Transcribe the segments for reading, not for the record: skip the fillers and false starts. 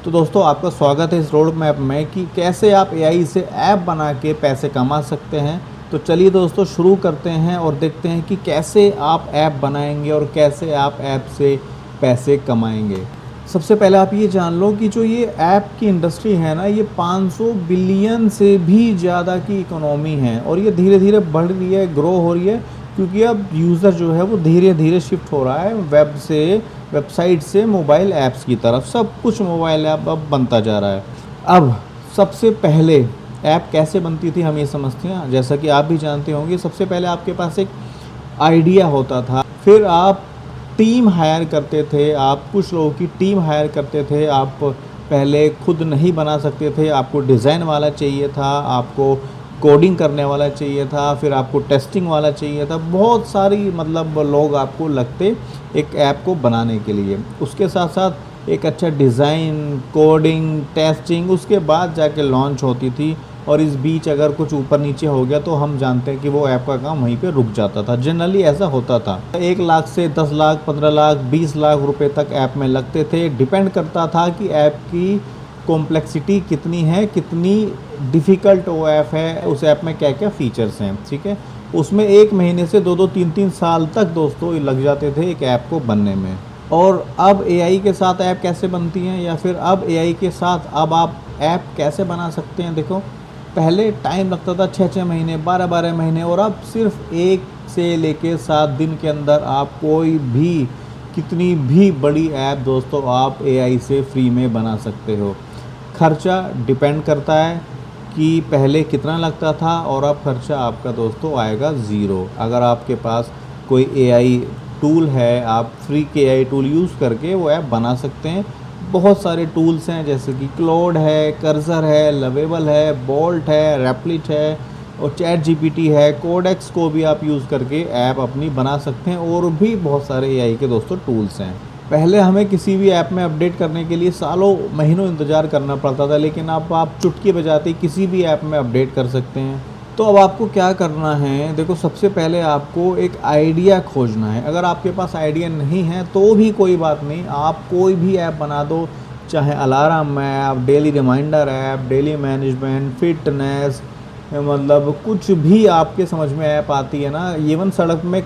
तो दोस्तों आपका स्वागत है इस रोड मैप में कि कैसे आप एआई से ऐप बना के पैसे कमा सकते हैं। तो चलिए दोस्तों शुरू करते हैं और देखते हैं कि कैसे आप ऐप बनाएंगे और कैसे आप ऐप से पैसे कमाएंगे। सबसे पहले आप ये जान लो कि जो ये ऐप की इंडस्ट्री है ना, ये 500 बिलियन से भी ज़्यादा की इकोनॉमी है और ये धीरे धीरे बढ़ रही है, ग्रो हो रही है, क्योंकि अब यूज़र जो है वो धीरे धीरे शिफ्ट हो रहा है वेबसाइट से मोबाइल ऐप्स की तरफ। सब कुछ मोबाइल ऐप अब बनता जा रहा है। अब सबसे पहले ऐप कैसे बनती थी हम ये समझते हैं। जैसा कि आप भी जानते होंगे, सबसे पहले आपके पास एक आइडिया होता था, फिर आप टीम हायर करते थे, आप कुछ लोगों की टीम हायर करते थे। आप पहले खुद नहीं बना सकते थे, आपको डिज़ाइन वाला चाहिए था, आपको कोडिंग करने वाला चाहिए था, फिर आपको टेस्टिंग वाला चाहिए था। बहुत सारी मतलब लोग आपको लगते एक ऐप को बनाने के लिए। उसके साथ साथ एक अच्छा डिज़ाइन, कोडिंग, टेस्टिंग, उसके बाद जाके लॉन्च होती थी। और इस बीच अगर कुछ ऊपर नीचे हो गया तो हम जानते हैं कि वो ऐप का काम वहीं पे रुक जाता था। जनरली ऐसा होता था। 1 लाख से 10 लाख, 15 लाख, 20 लाख रुपए तक ऐप में लगते थे। डिपेंड करता था कि ऐप की कॉम्प्लेक्सिटी कितनी है, कितनी डिफ़िकल्ट वो ऐप है, उस ऐप में क्या क्या फ़ीचर्स हैं। ठीक है, उसमें 1 महीने से 2-2, 3-3 साल तक दोस्तों लग जाते थे एक ऐप को बनने में। और अब एआई के साथ ऐप कैसे बनती हैं, या फिर अब एआई के साथ अब आप ऐप कैसे बना सकते हैं। देखो, पहले टाइम लगता था 6-6 महीने, 12-12 महीने, और अब सिर्फ 1 से लेके 7 दिन के अंदर आप कोई भी, कितनी भी बड़ी ऐप दोस्तों आप एआई से फ्री में बना सकते हो। खर्चा डिपेंड करता है कि पहले कितना लगता था, और अब खर्चा आपका दोस्तों आएगा ज़ीरो। अगर आपके पास कोई एआई टूल है, आप फ्री के एआई टूल यूज़ करके वो ऐप बना सकते हैं। बहुत सारे टूल्स हैं, जैसे कि क्लोड है, कर्सर है, लवेबल है, बोल्ट है, रैपलिट है, और चैट जीपीटी है। कोडेक्स को भी आप यूज़ करके ऐप अपनी बना सकते हैं, और भी बहुत सारे एआई के दोस्तों टूल्स हैं। पहले हमें किसी भी ऐप में अपडेट करने के लिए सालों महीनों इंतज़ार करना पड़ता था, लेकिन अब आप चुटकी बजाते ही किसी भी ऐप में अपडेट कर सकते हैं। तो अब आपको क्या करना है, देखो, सबसे पहले आपको एक आइडिया खोजना है। अगर आपके पास आइडिया नहीं है तो भी कोई बात नहीं, आप कोई भी ऐप बना दो, चाहे alarm app, daily reminder app, daily management, fitness, मतलब कुछ भी आपके समझ में ऐप आती है ना। इवन सड़क में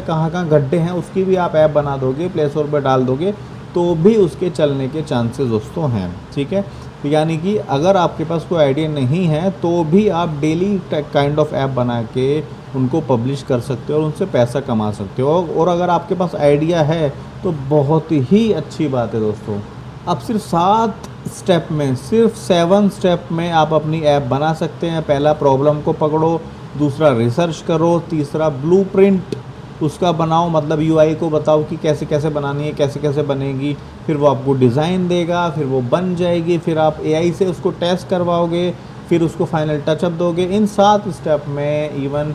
कहाँ कहाँ गड्ढे हैं उसकी भी आप ऐप बना दोगे, प्ले स्टोर पर डाल दोगे, तो भी उसके चलने के चांसेस दोस्तों हैं। ठीक है, यानी कि अगर आपके पास कोई आइडिया नहीं है तो भी आप डेली काइंड ऑफ ऐप बना के उनको पब्लिश कर सकते हो और उनसे पैसा कमा सकते हो। और अगर आपके पास आइडिया है तो बहुत ही अच्छी बात है दोस्तों। अब सिर्फ 7 स्टेप में आप अपनी ऐप बना सकते हैं। पहला, प्रॉब्लम को पकड़ो, दूसरा रिसर्च करो, तीसरा ब्लूप्रिंट उसका बनाओ, मतलब यूआई को बताओ कि कैसे कैसे बनानी है, कैसे कैसे बनेगी। फिर वो आपको डिज़ाइन देगा, फिर वो बन जाएगी, फिर आप एआई से उसको टेस्ट करवाओगे, फिर उसको फाइनल टचअप दोगे। इन 7 स्टेप में, इवन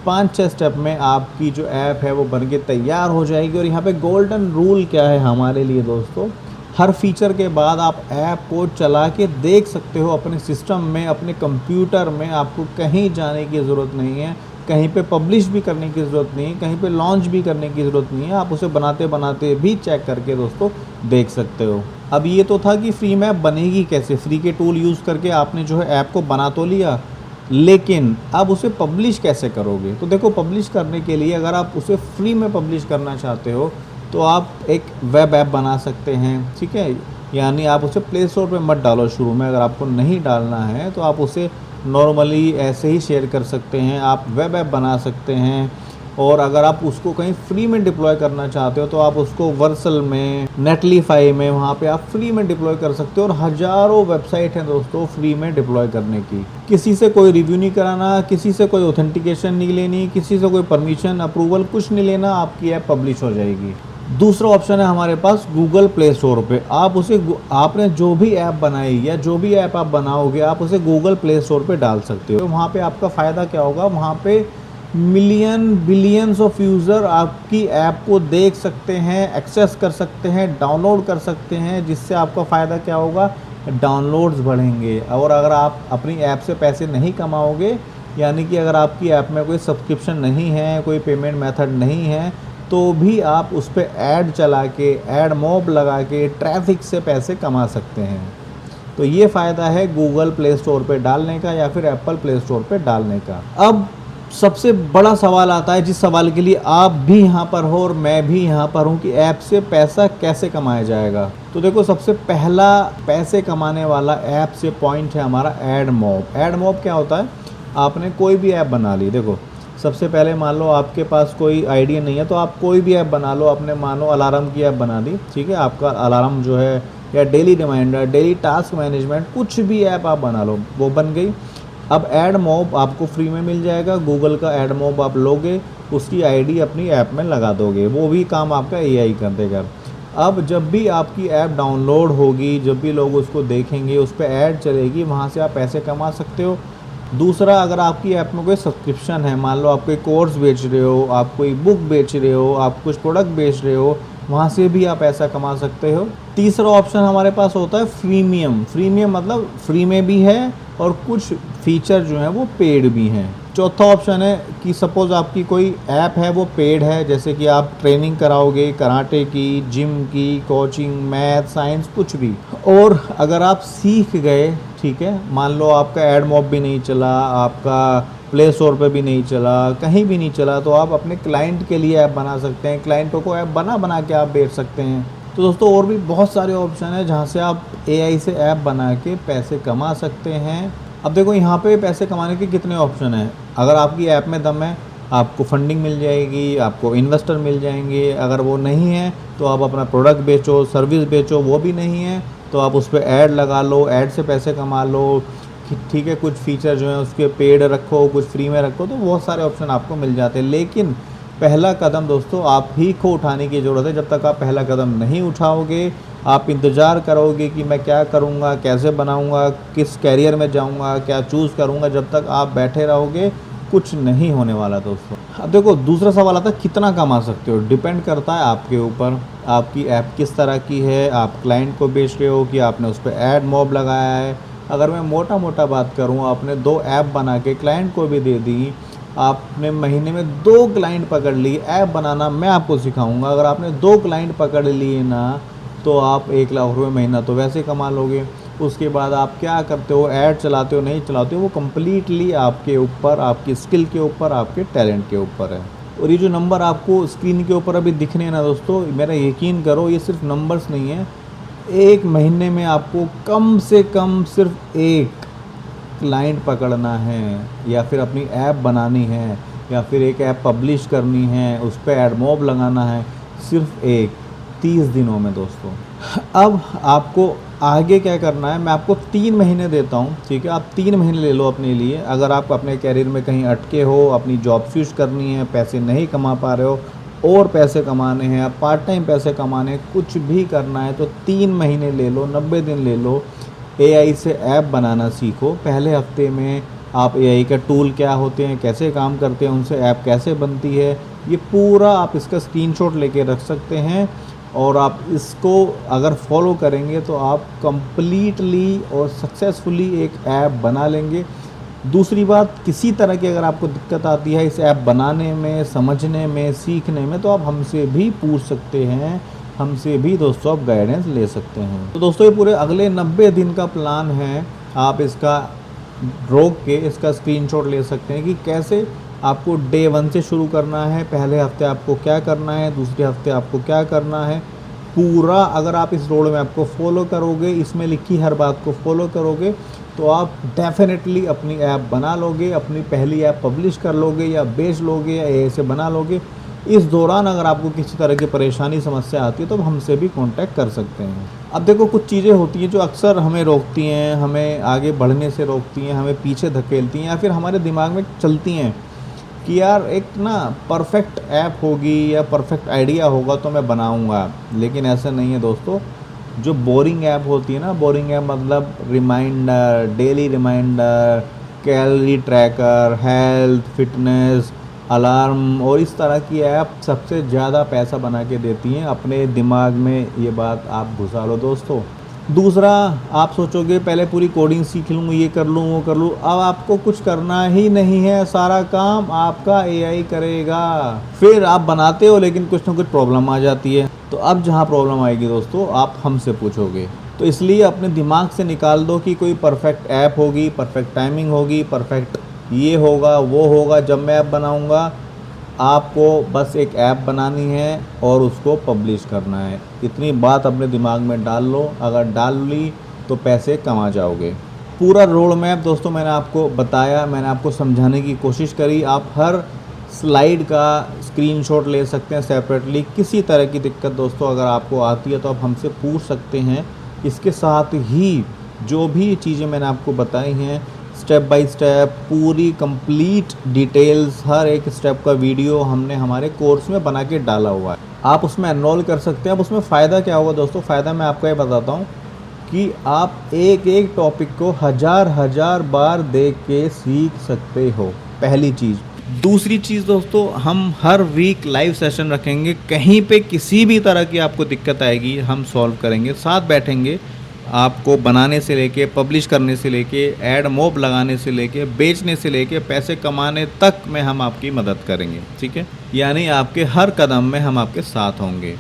5-6 स्टेप में आपकी जो ऐप है वो बन के तैयार हो जाएगी। और यहाँ पे गोल्डन रूल क्या है हमारे लिए दोस्तों, हर फीचर के बाद आप ऐप को चला के देख सकते हो अपने सिस्टम में, अपने कंप्यूटर में। आपको कहीं जाने की ज़रूरत नहीं है, कहीं पे पब्लिश भी करने की ज़रूरत नहीं है, कहीं पे लॉन्च भी करने की ज़रूरत नहीं है। आप उसे बनाते बनाते भी चेक करके दोस्तों देख सकते हो। अब ये तो था कि फ्री में ऐप बनेगी कैसे, फ्री के टूल यूज़ करके आपने जो है ऐप को बना तो लिया, लेकिन अब उसे पब्लिश कैसे करोगे। तो देखो, पब्लिश करने के लिए अगर आप उसे फ्री में पब्लिश करना चाहते हो तो आप एक वेब ऐप बना सकते हैं। ठीक है, यानी आप उसे प्ले स्टोर पे मत डालो शुरू में। अगर आपको नहीं डालना है तो आप उसे नॉर्मली ऐसे ही शेयर कर सकते हैं, आप वेब ऐप बना सकते हैं। और अगर आप उसको कहीं फ्री में डिप्लॉय करना चाहते हो तो आप उसको वर्सल में, नेटलीफाई में, वहाँ पे आप फ्री में डिप्लॉय कर सकते हो। और हज़ारों वेबसाइट हैं दोस्तों फ्री में डिप्लॉय करने की। किसी से कोई रिव्यू नहीं कराना, किसी से कोई ऑथेंटिकेशन नहीं लेनी, किसी से कोई परमिशन, अप्रूवल कुछ नहीं लेना, आपकी ऐप पब्लिश हो जाएगी। दूसरा ऑप्शन है हमारे पास गूगल प्ले स्टोर पे। आप उसे, आपने जो भी ऐप बनाई या जो भी ऐप आप बनाओगे, आप उसे गूगल प्ले स्टोर पे डाल सकते हो। वहाँ पे आपका फ़ायदा क्या होगा, वहाँ पे मिलियन बिलियंस ऑफ यूज़र आपकी ऐप को देख सकते हैं, एक्सेस कर सकते हैं, डाउनलोड कर सकते हैं, जिससे आपका फ़ायदा क्या होगा, डाउनलोड्स बढ़ेंगे। और अगर आप अपनी ऐप से पैसे नहीं कमाओगे, यानी कि अगर आपकी ऐप में कोई सब्सक्रिप्शन नहीं है, कोई पेमेंट मेथड नहीं है, तो भी आप उस पे ऐड चला के, ऐड मॉब लगा के ट्रैफ़िक से पैसे कमा सकते हैं। तो ये फ़ायदा है गूगल प्ले स्टोर पे डालने का या फिर एप्पल प्ले स्टोर पे डालने का। अब सबसे बड़ा सवाल आता है, जिस सवाल के लिए आप भी यहाँ पर हो और मैं भी यहाँ पर हूँ, कि ऐप से पैसा कैसे कमाया जाएगा। तो देखो, सबसे पहला पैसे कमाने वाला ऐप से पॉइंट है हमारा ऐड मॉब। ऐड मॉब क्या होता है? आपने कोई भी ऐप बना ली। देखो, सबसे पहले मान लो आपके पास कोई आइडिया नहीं है, तो आप कोई भी ऐप बना लो। आपने मानो अलार्म की ऐप बना दी, ठीक है, आपका अलार्म जो है, या daily reminder, daily task management, कुछ भी ऐप आप बना लो, वो बन गई। अब ऐड मॉब आपको फ्री में मिल जाएगा। गूगल का ऐड मॉब आप लोगे, उसकी आईडी अपनी ऐप में लगा दोगे, वो भी काम आपका एआई कर देगा। अब जब भी आपकी ऐप डाउनलोड होगी, जब भी लोग उसको देखेंगे, उस पर ऐड चलेगी, वहाँ से आप पैसे कमा सकते हो। दूसरा, अगर आपकी ऐप में कोई सब्सक्रिप्शन है, मान लो आप कोई कोर्स बेच रहे हो, आप कोई बुक बेच रहे हो, आप कुछ प्रोडक्ट बेच रहे हो, वहाँ से भी आप पैसा कमा सकते हो। तीसरा ऑप्शन हमारे पास होता है फ्रीमियम। फ्रीमियम मतलब फ्री में भी है और कुछ फीचर जो हैं वो पेड भी हैं। चौथा ऑप्शन है कि सपोज़ आपकी कोई ऐप है, वो पेड है, जैसे कि आप ट्रेनिंग कराओगे कराटे की, जिम की, कोचिंग, मैथ, साइंस, कुछ भी। और अगर आप सीख गए, ठीक है, मान लो आपका ऐड मॉब भी नहीं चला, आपका प्ले स्टोर पे भी नहीं चला, कहीं भी नहीं चला, तो आप अपने क्लाइंट के लिए ऐप बना सकते हैं। क्लाइंटों को ऐप बना के आप बेच सकते हैं। तो दोस्तों, और भी बहुत सारे ऑप्शन हैं जहाँ से आप एआई से ऐप बना के पैसे कमा सकते हैं। अब देखो, यहाँ पे पैसे कमाने के कितने ऑप्शन हैं। अगर आपकी ऐप में दम है, आपको फंडिंग मिल जाएगी, आपको इन्वेस्टर मिल जाएंगे। अगर वो नहीं है तो आप अपना प्रोडक्ट बेचो, सर्विस बेचो। वो भी नहीं है तो आप उस पर ऐड लगा लो, ऐड से पैसे कमा लो, ठीक है। कुछ फीचर जो हैं उसके पेड रखो, कुछ फ्री में रखो, तो बहुत सारे ऑप्शन आपको मिल जाते हैं। लेकिन पहला कदम दोस्तों आप ही को उठाने की ज़रूरत है। जब तक आप पहला कदम नहीं उठाओगे, आप इंतज़ार करोगे कि मैं क्या करूँगा, कैसे बनाऊँगा, किस कैरियर में जाऊँगा, क्या चूज़ करूँगा, जब तक आप बैठे रहोगे कुछ नहीं होने वाला दोस्तों। अब देखो, दूसरा सवाल आता है कितना कमा सकते हो। डिपेंड करता है आपके ऊपर, आपकी ऐप किस तरह की है, आप क्लाइंट को बेच रहे हो कि आपने उस पर ऐड मॉब लगाया है। अगर मैं मोटा बात करूँ, आपने 2 ऐप बना के क्लाइंट को भी दे दी, आपने महीने में 2 क्लाइंट पकड़ लिए। ऐप बनाना मैं आपको सिखाऊंगा। अगर आपने 2 क्लाइंट पकड़ लिए ना, तो आप 1 लाख रुपये महीना तो वैसे कमा लोगे। उसके बाद आप क्या करते हो, ऐड चलाते हो नहीं चलाते हो, वो कम्प्लीटली आपके ऊपर, आपकी स्किल के ऊपर, आपके टैलेंट के ऊपर है। और ये जो नंबर आपको स्क्रीन के ऊपर अभी दिखने हैं ना दोस्तों, मेरा यकीन करो, ये सिर्फ नंबर्स नहीं है। 1 महीने में आपको कम से कम सिर्फ 1 क्लाइंट पकड़ना है, या फिर अपनी ऐप बनानी है, या फिर एक ऐप पब्लिश करनी है, उस पर ऐड मॉब लगाना है, सिर्फ 30 दिनों में दोस्तों। अब आपको आगे क्या करना है, मैं आपको 3 महीने देता हूँ, ठीक है। आप 3 महीने ले लो अपने लिए। अगर आप अपने कैरियर में कहीं अटके हो, अपनी जॉब स्विच करनी है, पैसे नहीं कमा पा रहे हो और पैसे कमाने हैं, आप पार्ट टाइम पैसे कमाने हैं, कुछ भी करना है, तो 3 महीने ले लो, 90 दिन ले लो। एआई से ऐप बनाना सीखो। पहले हफ्ते में आप एआई का टूल क्या होते हैं, कैसे काम करते हैं, उनसे ऐप कैसे बनती है, ये पूरा आप इसका स्क्रीनशॉट लेके रख सकते हैं। और आप इसको अगर फॉलो करेंगे तो आप कंप्लीटली और सक्सेसफुली एक ऐप बना लेंगे। दूसरी बात, किसी तरह की अगर आपको दिक्कत आती है इस ऐप बनाने में, समझने में, सीखने में, तो आप हमसे भी पूछ सकते हैं, हमसे भी दोस्तों आप गाइडेंस ले सकते हैं। तो दोस्तों, ये पूरे अगले 90 दिन का प्लान है। आप इसका रोक के इसका स्क्रीनशॉट ले सकते हैं कि कैसे आपको डे 1 से शुरू करना है, पहले हफ्ते आपको क्या करना है, दूसरे हफ्ते आपको क्या करना है। पूरा अगर आप इस रोड मैप को फॉलो करोगे, इसमें लिखी हर बात को फॉलो करोगे, तो आप डेफिनेटली अपनी ऐप बना लोगे, अपनी पहली ऐप पब्लिश कर लोगे, या बेच लोगे, या ऐसे बना लोगे। इस दौरान अगर आपको किसी तरह की परेशानी, समस्या आती है, तो हमसे भी कांटेक्ट कर सकते हैं। अब देखो, कुछ चीज़ें होती हैं जो अक्सर हमें रोकती हैं, हमें आगे बढ़ने से रोकती हैं, हमें पीछे धकेलती हैं, या फिर हमारे दिमाग में चलती हैं कि यार एक ना परफेक्ट ऐप होगी या परफेक्ट आइडिया होगा तो मैं बनाऊंगा। लेकिन ऐसा नहीं है दोस्तों। जो बोरिंग ऐप होती है ना, बोरिंग ऐप मतलब reminder, daily reminder, calorie tracker, health, fitness, alarm और इस तरह की ऐप सबसे ज़्यादा पैसा बना के देती हैं। अपने दिमाग में ये बात आप घुसा लो दोस्तों। दूसरा, आप सोचोगे पहले पूरी कोडिंग सीख लूँ, ये कर लूँ, वो कर लूँ। अब आपको कुछ करना ही नहीं है, सारा काम आपका एआई करेगा। फिर आप बनाते हो लेकिन कुछ ना कुछ प्रॉब्लम आ जाती है। तो अब जहाँ प्रॉब्लम आएगी दोस्तों, आप हमसे पूछोगे। तो इसलिए अपने दिमाग से निकाल दो कि कोई परफेक्ट ऐप होगी, परफेक्ट टाइमिंग होगी, परफेक्ट ये होगा, वो होगा। जब मैं ऐप बनाऊँगा, आपको बस एक ऐप बनानी है और उसको पब्लिश करना है। इतनी बात अपने दिमाग में डाल लो, अगर डाल ली तो पैसे कमा जाओगे। पूरा रोड मैप दोस्तों मैंने आपको बताया, मैंने आपको समझाने की कोशिश करी। आप हर स्लाइड का स्क्रीनशॉट ले सकते हैं सेपरेटली। किसी तरह की दिक्कत दोस्तों अगर आपको आती है तो आप हमसे पूछ सकते हैं। इसके साथ ही जो भी चीज़ें मैंने आपको बताई हैं, स्टेप बाय स्टेप पूरी कंप्लीट डिटेल्स, हर एक स्टेप का वीडियो हमने हमारे कोर्स में बना के डाला हुआ है। आप उसमें एनरोल कर सकते हैं। अब उसमें फ़ायदा क्या होगा दोस्तों? फ़ायदा मैं आपको ये बताता हूँ कि आप एक एक टॉपिक को हज़ार बार देख के सीख सकते हो, पहली चीज़। दूसरी चीज़ दोस्तों, हम हर वीक लाइव सेशन रखेंगे। कहीं पे किसी भी तरह की आपको दिक्कत आएगी, हम सॉल्व करेंगे, साथ बैठेंगे। आपको बनाने से लेके, पब्लिश करने से लेके, ऐड मॉब लगाने से लेके, बेचने से लेके, पैसे कमाने तक में हम आपकी मदद करेंगे, ठीक है? यानी आपके हर कदम में हम आपके साथ होंगे।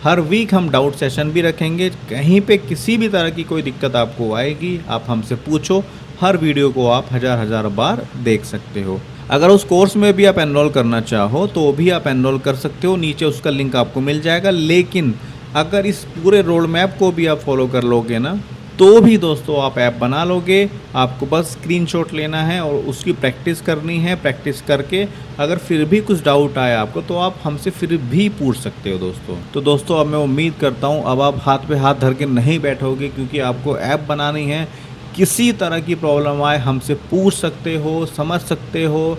हर वीक हम डाउट सेशन भी रखेंगे। कहीं पे किसी भी तरह की कोई दिक्कत आपको आएगी, आप हमसे पूछो। हर वीडियो को आप हज़ार बार देख सकते हो। अगर उस कोर्स में भी आप एनरोल करना चाहो तो भी आप एनरोल कर सकते हो, नीचे उसका लिंक आपको मिल जाएगा। लेकिन अगर इस पूरे रोड मैप को भी आप फॉलो कर लोगे ना, तो भी दोस्तों आप ऐप बना लोगे। आपको बस स्क्रीनशॉट लेना है और उसकी प्रैक्टिस करनी है। प्रैक्टिस करके अगर फिर भी कुछ डाउट आए आपको, तो आप हमसे फिर भी पूछ सकते हो दोस्तों। तो दोस्तों अब मैं उम्मीद करता हूँ अब आप हाथ पे हाथ धर के नहीं बैठोगे, क्योंकि आपको ऐप बनानी है। किसी तरह की प्रॉब्लम आए हमसे पूछ सकते हो, समझ सकते हो,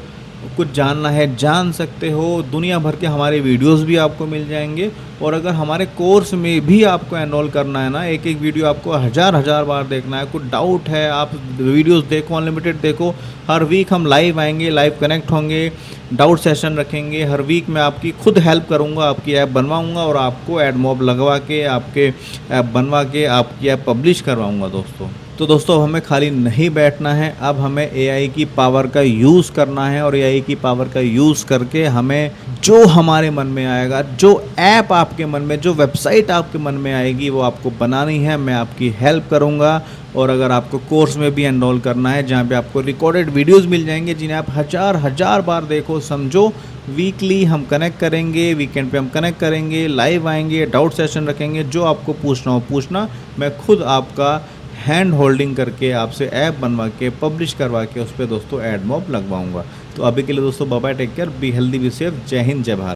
कुछ जानना है जान सकते हो। दुनिया भर के हमारे वीडियोस भी आपको मिल जाएंगे। और अगर हमारे कोर्स में भी आपको एनरोल करना है ना, एक एक वीडियो आपको हज़ार बार देखना है, कुछ डाउट है आप वीडियोस देखो, अनलिमिटेड देखो। हर वीक हम लाइव आएंगे, लाइव कनेक्ट होंगे, डाउट सेशन रखेंगे। हर वीक मैं आपकी खुद हेल्प करूंगा, आपकी ऐप बनवाऊंगा और आपको ऐड मॉब लगवा के, आपके ऐप बनवा के आपकी ऐप पब्लिश करवाऊंगा दोस्तों। तो दोस्तों अब हमें खाली नहीं बैठना है, अब हमें एआई की पावर का यूज़ करना है। और एआई की पावर का यूज़ करके हमें जो हमारे मन में आएगा, जो ऐप आपके मन में, जो वेबसाइट आपके मन में आएगी, वो आपको बनानी है। मैं आपकी हेल्प करूंगा। और अगर आपको कोर्स में भी एनरोल करना है, जहाँ पे आपको रिकॉर्डेड वीडियोस मिल जाएंगे जिन्हें आप हज़ार बार देखो, समझो। वीकली हम कनेक्ट करेंगे, वीकेंड पे हम कनेक्ट करेंगे, लाइव आएंगे, डाउट सेशन रखेंगे। जो आपको पूछना हो पूछना, मैं खुद आपका हैंड होल्डिंग करके आपसे ऐप बनवा के, पब्लिश करवा के उस पर दोस्तों ऐड मॉब लगवाऊंगा। तो अभी के लिए दोस्तों bye bye, take care, be healthy, be safe. जय हिंद, जय भारत।